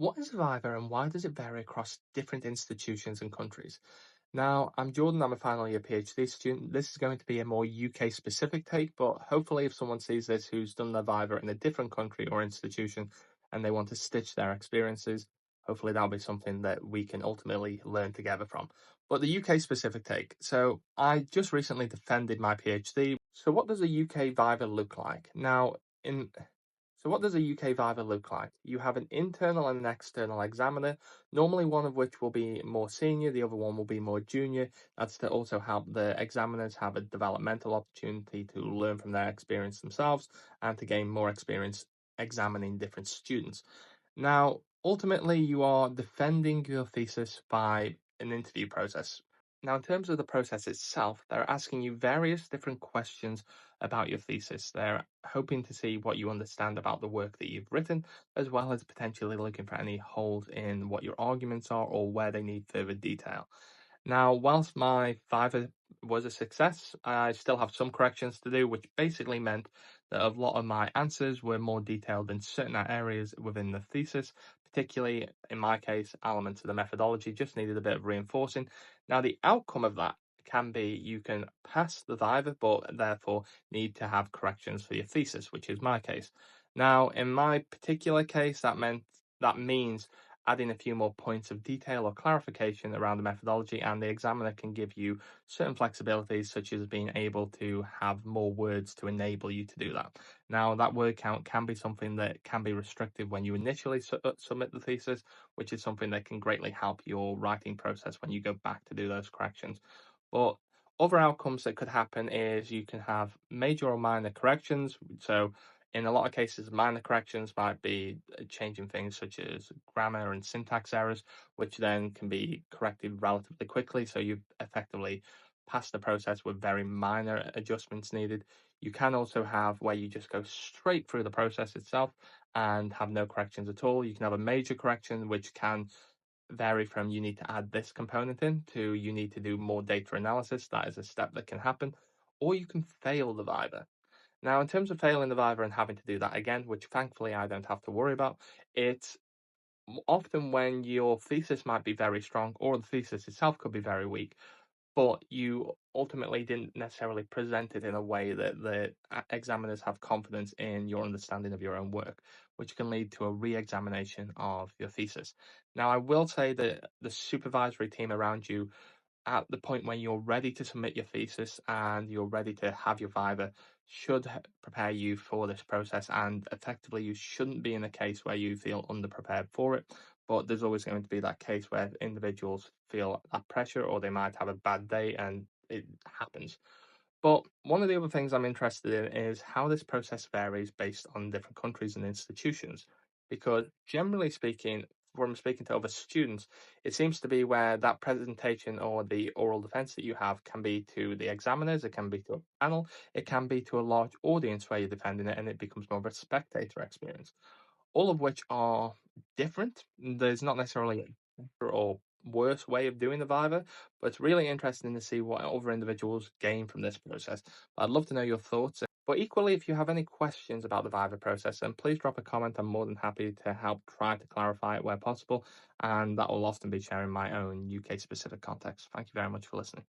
What is viva and why does it vary across different institutions and countries? Now, I'm Jordan, I'm a final year PhD student. This is going to be a more UK specific take, but hopefully, if someone sees this who's done their viva in a different country or institution and they want to stitch their experiences, hopefully that'll be something that we can ultimately learn together from. But the UK specific take. So, I just recently defended my PhD. So, what does a UK viva look like? Now, in so what does a UK Viva look like? You have an internal and an external examiner, normally one of which will be more senior, the other one will be more junior. That's to also help the examiners have a developmental opportunity to learn from their experience themselves and to gain more experience examining different students. Now, ultimately, you are defending your thesis by an interview process. Now, in terms of the process itself, they're asking you various different questions about your thesis. They're hoping to see what you understand about the work that you've written, as well as potentially looking for any holes in what your arguments are or where they need further detail. Now, whilst my Viva was a success, I still have some corrections to do, which basically meant that a lot of my answers were more detailed in certain areas within the thesis, particularly in my case, elements of the methodology just needed a bit of reinforcing. Now, the outcome of that can be you can pass the Viva, but therefore need to have corrections for your thesis, which is my case. Now, in my particular case, that means adding a few more points of detail or clarification around the methodology, and the examiner can give you certain flexibilities, such as being able to have more words to enable you to do that. Now, that word count can be something that can be restricted when you initially submit the thesis, which is something that can greatly help your writing process when you go back to do those corrections. But other outcomes that could happen is you can have major or minor corrections. So, in a lot of cases, minor corrections might be changing things such as grammar and syntax errors, which then can be corrected relatively quickly. So, you've effectively passed the process with very minor adjustments needed. You can also have where you just go straight through the process itself and have no corrections at all. You can have a major correction, which can vary from you need to add this component in to you need to do more data analysis. That is a step that can happen. Or you can fail the Viva. Now, in terms of failing the Viva and having to do that again, which thankfully I don't have to worry about, it's often when your thesis might be very strong or the thesis itself could be very weak, but you ultimately didn't necessarily present it in a way that the examiners have confidence in your understanding of your own work, which can lead to a re-examination of your thesis. Now, I will say that the supervisory team around you at the point when you're ready to submit your thesis and you're ready to have your Viva should prepare you for this process, and effectively you shouldn't be in a case where you feel underprepared for it, but there's always going to be that case where individuals feel that pressure or they might have a bad day and it happens. But one of the other things I'm interested in is how this process varies based on different countries and institutions. Because generally speaking, from speaking to other students, it seems to be where that presentation or the oral defense that you have can be to the examiners, it can be to a panel, it can be to a large audience where you're defending it, and it becomes more of a spectator experience, all of which are different. There's not necessarily a better or worse way of doing the Viva, but it's really interesting to see what other individuals gain from this process. I'd love to know your thoughts. But equally, if you have any questions about the Viva process, then please drop a comment. I'm more than happy to help try to clarify it where possible, and that will often be sharing my own UK specific context. Thank you very much for listening.